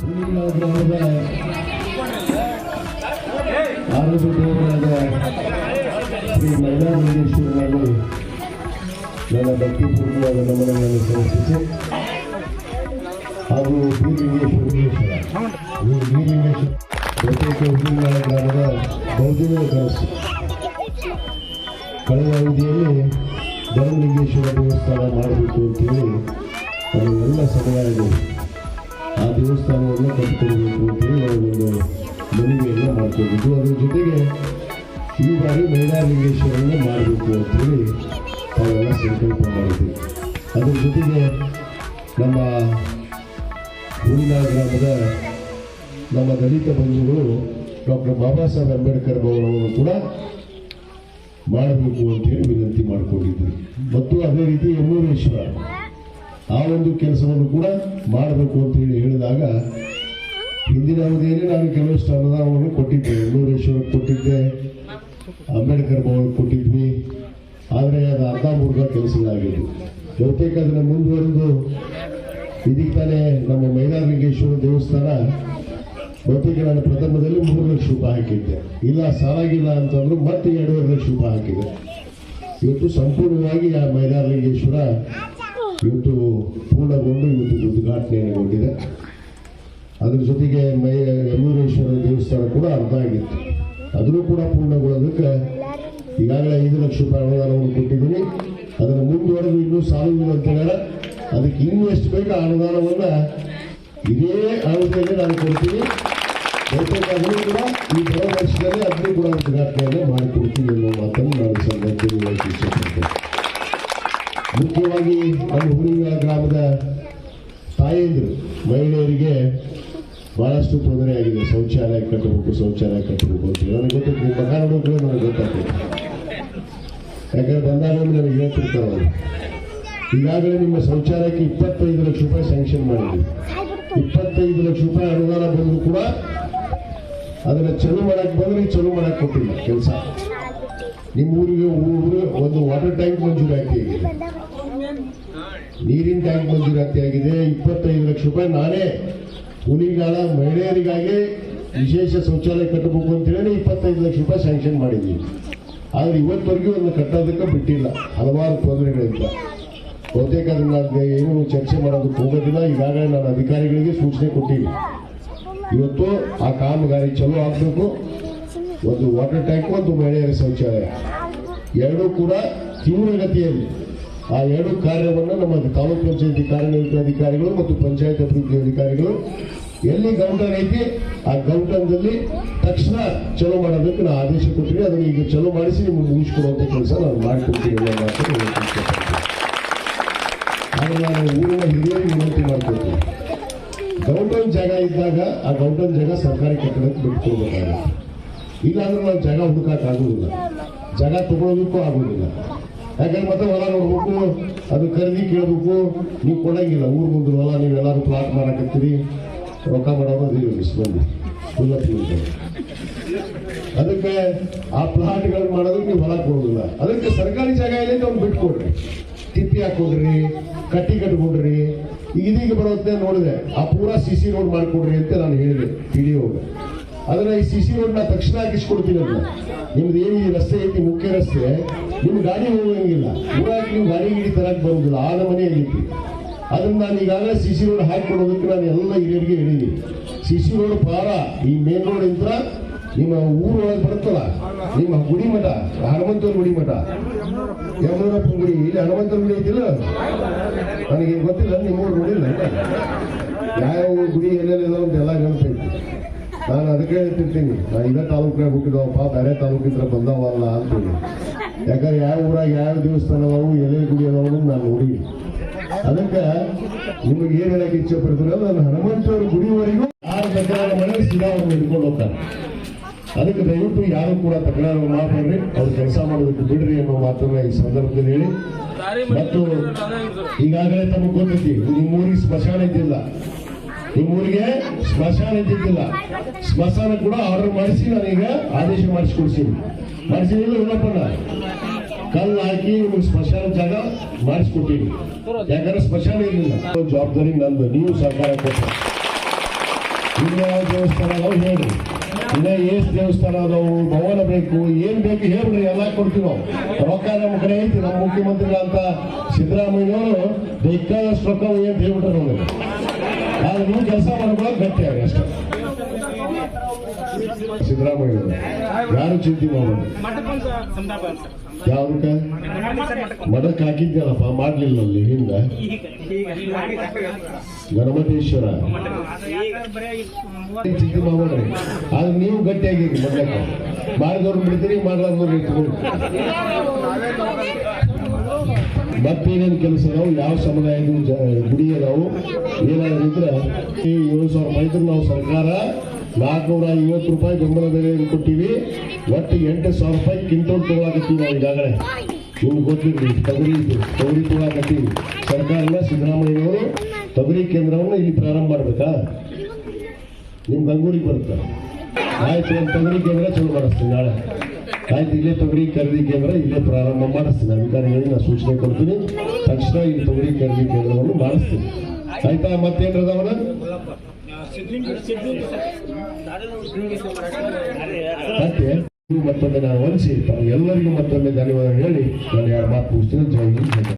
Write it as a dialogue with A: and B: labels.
A: ಗ್ರಾಮದ ಆರೋಗ್ಯ ದೇವರಾದ ಶ್ರೀ ಮೈಲಾರಲಿಂಗೇಶ್ವರನಲ್ಲಿ ನನ್ನ ಭಕ್ತಿಪೂರ್ವಕವಾದ ನಮನಗಳನ್ನು ಸಮರ್ಪಿಸಿ ಹಾಗೂ ಬೀರಲಿಂಗೇಶ್ವರ ಬಹುತೇಕ ಹುಡುಗನ ಗ್ರಾಮದ ಬಹುದಿನ ಕನಸು. ಕಳೆದ ಅವಧಿಯಲ್ಲಿ ಧರ್ಮಲಿಂಗೇಶ್ವರ ದೇವಸ್ಥಾನ ಮಾಡಬೇಕು ಅಂತೇಳಿ ನಾವು ಎಲ್ಲ ಸಮುದಾಯಗಳು ಆ ದೇವಸ್ಥಾನವನ್ನು ಕಟ್ಟಿಕೊಡಬೇಕು ಅಂತೇಳಿ ನಾವೊಂದು ಮನವಿಯನ್ನು ಮಾಡ್ಕೊಂಡಿದ್ದು. ಅದರ ಜೊತೆಗೆ ಈ ಬಾರಿ ಮೈಲಾರಲಿಂಗೇಶ್ವರನ್ನೇ ಮಾಡಬೇಕು ಅಂತೇಳಿ ನಾವೆಲ್ಲ ಸಂಕಲ್ಪ ಮಾಡಿದ್ವಿ. ಅದರ ಜೊತೆಗೆ ನಮ್ಮ ಹುಲಿನಾಳ ಗ್ರಾಮದ ನಮ್ಮ ದಲಿತ ಬಂಧುಗಳು ಡಾಕ್ಟರ್ ಬಾಬಾ ಸಾಹೇಬ್ ಅಂಬೇಡ್ಕರ್ ಭವನವನ್ನು ಕೂಡ ಮಾಡಬೇಕು ಅಂತೇಳಿ ವಿನಂತಿ ಮಾಡಿಕೊಂಡಿದ್ವಿ. ಮತ್ತು ಅದೇ ರೀತಿ ಯಮೂರೇಶ್ವರ ಆ ಒಂದು ಕೆಲಸವನ್ನು ಕೂಡ ಮಾಡಬೇಕು ಅಂತೇಳಿ ಹೇಳಿದಾಗ ಹಿಂದಿನ ಅವಧಿಯಲ್ಲಿ ನಾನು ಕೆಲವಷ್ಟು ಅನುದಾನವನ್ನು ಕೊಟ್ಟಿದ್ದೆ. ಯಮೂರೇಶ್ವರಕ್ಕೆ ಕೊಟ್ಟಿದ್ದೆ, ಅಂಬೇಡ್ಕರ್ ಭವನಕ್ಕೆ ಕೊಟ್ಟಿದ್ವಿ. ಆದರೆ ಅದು ಅರ್ಧ ಕೆಲಸಗಳಾಗಿದ್ದು ಬಹುತೇಕ ಅದನ್ನು ಮುಂದುವರೆದು ಇದಕ್ಕೆ ತಾನೇ ನಮ್ಮ ಮೈಲಾರಲಿಂಗೇಶ್ವರ ದೇವಸ್ಥಾನ ಬಹುತೇಕ ನಾನು ಪ್ರಥಮದಲ್ಲಿ 3 ಲಕ್ಷ ರೂಪಾಯಿ ಹಾಕಿದ್ದೆ. ಇಲ್ಲ ಸಾಲಾಗಿಲ್ಲ ಅಂತಂದ್ರು ಮತ್ತೆ 2.5 ಲಕ್ಷ ರೂಪಾಯಿ ಹಾಕಿದೆ. ಇವತ್ತು ಸಂಪೂರ್ಣವಾಗಿ ಆ ಮೈಲಾರಲಿಂಗೇಶ್ವರ ಇವತ್ತು ಪೂರ್ಣಗೊಂಡು ಇವತ್ತು ಉದ್ಘಾಟನೆಗೊಂಡಿದೆ. ಅದರ ಜೊತೆಗೆ ಯಮೂರೇಶ್ವರ ದೇವಸ್ಥಾನ ಕೂಡ ಅರ್ಧ ಆಗಿತ್ತು, ಅದನ್ನು ಕೂಡ ಪೂರ್ಣಗೊಳ್ಳೋದಕ್ಕೆ ಈಗಾಗಲೇ 5 ಲಕ್ಷ ರೂಪಾಯಿ ಅನುದಾನವನ್ನು ಕೊಟ್ಟಿದ್ದೀನಿ. ಅದನ್ನು ಮುಂದುವರೆದು ಇನ್ನೂ ಸಾಲುವುದಿಲ್ಲ ಅಂತ ಹೇಳ ಅದಕ್ಕೆ ಇನ್ನೂ ಎಷ್ಟು ಬೇಕು ಆ ಅನುದಾನವನ್ನು ಇದೇ ಅವಧಿಯಲ್ಲಿ ನಾನು ಕೊಡ್ತೀನಿ. ಬಹುತೇಕ ಅದನ್ನು ಕೂಡ ಈ ಬರೋ ವರ್ಷದಲ್ಲಿ ಅದನ್ನು ಕೂಡ ಉದ್ಘಾಟನೆಯನ್ನು ಮಾಡಿಕೊಡ್ತೀನಿ ಅನ್ನೋ ಮಾತನ್ನು ನಾನು ಸಂದರ್ಭದಲ್ಲಿ ಹೇಳಕ್ಕೆ ಇಷ್ಟಪಡ್ತೇನೆ. ಮುಖ್ಯವಾಗಿ ನಮ್ಮ ಹುಲಿನಾಳ ಗ್ರಾಮದ ತಾಯಂದಿರು ಮಹಿಳೆಯರಿಗೆ ಬಹಳಷ್ಟು ತೊಂದರೆ ಆಗಿದೆ. ಶೌಚಾಲಯ ಕಟ್ಟಬೇಕು ಅಂತೇಳಿ ನನಗೆ ಗೊತ್ತಿತ್ತು. ನಿಮ್ಮ ಮಗ ನೋಡೋದು ನನಗೆ ಗೊತ್ತಾಗ್ತದೆ. ಯಾಕಂದ್ರೆ ಬಂದಾಗ ನನಗೆ ಹೇಳ್ತಿರ್ತಾರೆ ಅವರು, ಈಗಾಗಲೇ ನಿಮ್ಮ ಶೌಚಾಲಯಕ್ಕೆ 25 ಲಕ್ಷ ರೂಪಾಯಿ ಸ್ಯಾಂಕ್ಷನ್ ಮಾಡಿದ್ವಿ. 25 ಲಕ್ಷ ರೂಪಾಯಿ ಅನುದಾನ ಬಂದರೂ ಕೂಡ ಅದನ್ನು ಚಲೋ ಮಾಡಕ್ಕೆ ಬಂದರೆ ಚಲೋ ಮಾಡಕ್ಕೆ ಕೊಟ್ಟಿಲ್ಲ ಕೆಲಸ. ನಿಮ್ಮ ಊರಿಗೆ ಒಂದು ವಾಟರ್ ಟ್ಯಾಂಕ್ ಮಂಜೂರಾತಿ ಆಗಿದೆ, ನೀರಿನ ಟ್ಯಾಂಕ್ ಮಂಜೂರಾತಿ ಆಗಿದೆ. 25 ಲಕ್ಷ ರೂಪಾಯಿ ನಾನೇ ಹುಲಿನಾಳ ಮಹಿಳೆಯರಿಗಾಗಿ ವಿಶೇಷ ಶೌಚಾಲಯ ಕಟ್ಟಬೇಕು ಅಂತೇಳಿ 25 ಲಕ್ಷ ರೂಪಾಯಿ ಸ್ಯಾಂಕ್ಷನ್ ಮಾಡಿದ್ದೀವಿ. ಆದರೆ ಇವತ್ತವರೆಗೂ ಅದನ್ನು ಕಟ್ಟೋದಕ್ಕೆ ಬಿಟ್ಟಿಲ್ಲ, ಹಲವಾರು ತೊಂದರೆಗಳಿಂದ. ಬಹುತೇಕ ಅದನ್ನ ಏನು ಚರ್ಚೆ ಮಾಡೋದಕ್ಕೆ ಹೋಗೋದಿಲ್ಲ. ಈಗಾಗಲೇ ನಾನು ಅಧಿಕಾರಿಗಳಿಗೆ ಸೂಚನೆ ಕೊಟ್ಟಿವಿ. ಇವತ್ತು ಆ ಕಾಮಗಾರಿ ಚಲೋ ಆಗಬೇಕು. ಒಂದು ವಾಟರ್ ಟ್ಯಾಂಕ್, ಒಂದು ಮಹಿಳೆಯರ ಶೌಚಾಲಯ ಎರಡೂ ಕೂಡ ತೀವ್ರಗತಿಯಲ್ಲಿ ಆ 2 ಕಾರ್ಯವನ್ನು ನಮ್ಮ ತಾಲೂಕು ಪಂಚಾಯತಿ ಕಾರ್ಯನಿರತ ಅಧಿಕಾರಿಗಳು ಮತ್ತು ಪಂಚಾಯತ್ ಅಭಿವೃದ್ಧಿ ಅಧಿಕಾರಿಗಳು ಎಲ್ಲಿ ಗೌಂಟನ್ ಐತಿ ಆ ಗೌಂಟನ್ದಲ್ಲಿ ತಕ್ಷಣ ಚಲೋ ಮಾಡೋದಕ್ಕೆ ನಾನು ಆದೇಶ ಕೊಟ್ಟಿರಿ. ಅದನ್ನು ಈಗ ಚಲೋ ಮಾಡಿಸಿ ನಿಮ್ಗೆ ಮುಗಿಸ್ಕೊಡುವಂಥ ಕೆಲಸ ನಾನು ಮಾಡಿಕೊಡ್ತೀನಿ ಅನ್ನೋ ಮಾತನ್ನು ಆದರೆ ನಾನು ಊರಿನ ಹಿರಿಯರಿಗೆ ವಿನಂತಿ ಮಾಡ್ಕೊಡ್ತೀನಿ. ಗೌಂಟನ್ ಜಾಗ ಇದ್ದಾಗ ಆ ಗೌಂಟನ್ ಜಾಗ ಸರ್ಕಾರಿ ಕಟ್ಟಡಕ್ಕೆ ಬಿಟ್ಕೊಳ್ಬೇಕಾಗುತ್ತೆ. ಇಲ್ಲಾಂದ್ರೆ ನಾವು ಜಾಗ ಹುಡುಕಾಕಾಗೋದಿಲ್ಲ, ಜಾಗ ತಗೊಳ್ಳೋದಕ್ಕೂ ಆಗೋದಿಲ್ಲ. ಯಾಕಂದ್ರೆ ಮತ್ತೆ ಹೊಲ ನೋಡ್ಬೇಕು, ಅದು ಖರೀದಿ ಕೇಳಬೇಕು, ನೀವು ಕೊಡಂಗಿಲ್ಲ. ಊರು ಮುಂದೆ ಹೊಲ ನೀವೆಲ್ಲರೂ ಪ್ಲಾಟ್ ಮಾಡಕತ್ತೀರಿ, ರೊಕ್ಕ ಮಾಡೋದು ಬಂದು ಅದಕ್ಕೆ ಆ ಪ್ಲಾಟ್ಗಳನ್ನು ಮಾಡೋದಕ್ಕೆ ನೀವು ಹೊಲ ಕೊಡೋದಿಲ್ಲ. ಅದಕ್ಕೆ ಸರ್ಕಾರಿ ಜಾಗ ಇಲ್ಲ ಅವ್ನು ಬಿಟ್ಕೊಡ್ರಿ, ತಿಪ್ಪಿ ಹಾಕೊಡ್ರಿ, ಕಟ್ಟಿ ಕಟ್ಕೊಡ್ರಿ. ಇದೀಗ ಬರೋತ್ತೆ ನೋಡಿದೆ ಆ ಪೂರಾ CC ರೋಡ್ ಮಾಡ್ಕೊಡ್ರಿ ಅಂತ ನಾನು ಹೇಳಿದೆ PDOಗೆ. ಅದನ್ನ ಈ CC ರೋಡ್ನ ತಕ್ಷಣ ಹಾಕಿಸ್ಕೊಡ್ತೀನಿ ಅಂತ. ನಿಮ್ದು ಏನು ಈ ರಸ್ತೆ ಐತಿ, ಮುಖ್ಯ ರಸ್ತೆ, ನಿಮ್ಗೆ ಗಾಡಿ ಹೋಗಂಗಿಲ್ಲ, ಊರಾಗಿ ನೀವು ಗಾಡಿ ಗಿಡಿ ತರಕ್ಕೆ ಬರೋದಿಲ್ಲ, ಆ ನಮನೆ ಐತಿ. ಅದನ್ನ ನಾನು ಈಗಾಗಲೇ CC ರೋಡ್ ಹಾಕಿಕೊಡೋದಕ್ಕೆ ನಾನು ಎಲ್ಲ ಹಿರಿಯರಿಗೆ ಹೇಳಿದ್ದೀನಿ. CC ರೋಡ್ ಪಾರ ಈ ಮೇನ್ ರೋಡ್ ಇಂದ ನಿಮ್ಮ ಊರೊಳಗೆ ಬರುತ್ತಲ್ಲ, ನಿಮ್ಮ ಗುಡಿ ಮಠ, ಹನುಮಂತನ ಗುಡಿ ಮಠ, ಯಮನೂರಪ್ಪ ಗುಡಿ, ಇಲ್ಲಿ ಹನುಮಂತನ ಗುಡಿ ಐತಿಲ್ಲ, ನನಗೆ ಗೊತ್ತಿಲ್ಲ, ನಿಮ್ಮೂರು ನೋಡಿಲ್ಲ. ಯಾವ ಗುಡಿ ಎಲ್ಲೆಲ್ಲ ಅಂತೆಲ್ಲ ನೆನಪೈತಿ. ನಾನು ಅದಕ್ಕೆ ಹೇಳ್ತಿರ್ತೀನಿ, ನಾನು ಇದೇ ತಾಲೂಕಿನಾಗ ಹುಟ್ಟಿದವಪ್ಪ, ಬೇರೆ ತಾಲೂಕಿಂದ ಬಂದವಲ್ಲ ಅಂತೇಳಿ. ಯಾಕಂದ್ರೆ ಯಾವ ಊರಾಗ ಯಾವ ದೇವಸ್ಥಾನ ಅದಾವು, ಎಲೆ ಗುಡಿ ಅದಾವು ನಾನು ನೋಡಿವಿ. ಅದಕ್ಕೆ ನಿಮಗೆ ಏನ್ ಹೇಳಕ್ಕೆ ಇಚ್ಛೆ ಪಡ್ತೀರ, ನಾನು ಹನುಮಂತವ್ರ ಗುಡಿವರೆಗೂ 6 ಗಂಟೆ ಮನೆ ಸಿದ್ಧಾವನ್ನು ಹಿಡ್ಕೊಂಡು ಹೋಗ್ತಾರೆ. ಅದಕ್ಕೆ ದಯವಿಟ್ಟು ಯಾರು ಕೂಡ ತಕರಾರು ಮಾಡಬೇಡ್ರಿ, ಅವ್ರು ಕೆಲಸ ಮಾಡೋದಕ್ಕೆ ಬಿಡ್ರಿ ಅನ್ನೋ ಮಾತನ್ನ ಈ ಸಂದರ್ಭದಲ್ಲಿ ಹೇಳಿ. ಮತ್ತು ಈಗಾಗಲೇ ತಮಗೆ ಗೊತ್ತೈತಿ, ನಿಮ್ಮೂರಿಗೆ ಸ್ಮಶಾನ ಇದ್ದಿಲ್ಲ, ನಿಮ್ಮೂರಿಗೆ ಸ್ಮಶಾನ ಇದ್ದಿದ್ದಿಲ್ಲ. ಸ್ಮಶಾನ ಕೂಡ ಆರ್ಡರ್ ಮಾಡಿಸಿ ನಾನೀಗ ಆದೇಶ ಮಾಡಿಸ್ಕೊಡ್ತೀನಿ. ಮಾಡಿಸಿದಿಲ್ಲ ಉಳ್ಳಪ್ಪಣ್ಣ, ಕಲ್ಲು ಹಾಕಿ ನಿಮ್ಗೆ ಸ್ಮಶಾನ ಜಾಗ ಮಾಡಿಸ್ಕೊಟ್ಟಿನಿ. ಯಾಕಂದ್ರೆ ಸ್ಮಶಾನ ಇರಲಿಲ್ಲ. ಜವಾಬ್ದಾರಿ ನಂದು, ನೀವು ಸಹಕಾರ ಕೊಟ್ಟು ಇನ್ನ ಯಾವ ದೇವಸ್ಥಾನ ಅದಾವ ಹೇಳ್ರಿ, ಇನ್ನ ಎಷ್ಟು ದೇವಸ್ಥಾನ ಅದಾವು, ಭವನ ಬೇಕು, ಏನ್ ಬೇಕು ಹೇಳ್ರಿ, ಎಲ್ಲ ಕೊಡ್ತೀವಿ ನಾವು. ರೊಕ್ಕ ನಮ್ಮ ಕಡೆ ಐತಿ. ನಮ್ಮ ಮುಖ್ಯಮಂತ್ರಿಗಳಂತ ಸಿದ್ದರಾಮಯ್ಯವರು ಬೇಕಾದಷ್ಟು ರೊಕ್ಕ ಅಂತ ಹೇಳ್ಬಿಟ್ರೆ ನಮಗೆ. ಆದ್ರೆ ನೀವು ಕೆಲಸ ಮಾಡ್ಕೊಳ್ಳೋದು ಗಟ್ಟಿ ಆಗಿ ಅಷ್ಟೇ. ಸಿದ್ದರಾಮಯ್ಯ ಯಾರು ಚಿಂತೆ ಮಾಡೋದು, ಯಾವ್ದಕ್ಕ ಮಠಕ್ಕೆ ಹಾಕಿದ್ನಲ್ಲಪ್ಪ, ಮಾಡ್ಲಿಲ್ಲ ಅಲ್ಲಿ ಹಿಂದ ಗಣಮತೇಶ್ವರ ಚಿಂತೆ ಮಾಡ್ರಿ. ಆದ್ರೆ ನೀವು ಗಟ್ಟಿಯಾಗಿರಿ, ಮೊದಲಕ್ಕೆ ಮಾಡಿದವ್ರು ಬಿಡ್ತೀರಿ, ಮಾಡ್ಲಾರ್ದವ್ರು ಇಟ್ಕೊಂಡು. ಮತ್ತೇನೇನು ಕೆಲಸ ಅದಾವು, ಯಾವ ಸಮುದಾಯದ ಗುಡಿ ಅದಾವು, ಏನಾದ್ರು ಇದ್ರೆ 7,000 ರೂಪಾಯಿ ನಾವು ಸರ್ಕಾರ 450 ರೂಪಾಯಿ ಬೆಂಬಲ ಬೆಲೆ ಕೊಟ್ಟಿವಿ. ಒಟ್ಟು 8,000 ರೂಪಾಯಿ ಕ್ವಿಂಟಲ್ ತಗೊಳಕತ್ತೀವಿ ನಾವು ಈಗಾಗಲೇ. ನಿಮ್ಗೆ ಗೊತ್ತಿರಲಿ, ತೊಗರಿ ತಗೊಳಕತ್ತೀವಿ. ಸರ್ಕಾರನ ಸಿದ್ದರಾಮಯ್ಯವರು ತೊಗರಿ ಕೇಂದ್ರವನ್ನು ಇಲ್ಲಿ ಪ್ರಾರಂಭ ಮಾಡ್ಬೇಕಾ? ನಿಮ್ ಗಂಗೂರಿಗೆ ಬರುತ್ತೆ. ಆಯ್ತು, ಒಂದು ತೊಗರಿ ಕೇಂದ್ರ ಚಲೋ ಮಾಡಿಸ್ತೀನಿ ನಾಳೆ. ಆಯ್ತು, ಇಲ್ಲೇ ತೊಗರಿ ಖರೀದಿ ಕೇಂದ್ರ ಇಲ್ಲೇ ಪ್ರಾರಂಭ ಮಾಡಿಸ್ತೀನಿ. ಅಧಿಕಾರಿಗಳಿಗೆ ನಾನು ಸೂಚನೆ ಕೊಡ್ತೀನಿ, ತಕ್ಷಣ ಇಲ್ಲಿ ತೊಗರಿ ಖರೀದಿ ಕೇಂದ್ರವನ್ನು ಮಾಡಿಸ್ತೀನಿ. ಆಯ್ತಾ? ಮತ್ತೇನ್ರದವನ ಮತ್ತೆ ಮತ್ತೊಮ್ಮೆ ನಾನು ವಂದಿಸಿ ಎಲ್ಲರಿಗೂ ಮತ್ತೊಮ್ಮೆ ಧನ್ಯವಾದ ಹೇಳಿ ನಾನು 2 ಮಾತು ಮುಗಿಸ್ತೀನಿ. ಜೈ ಹಿಂದ್.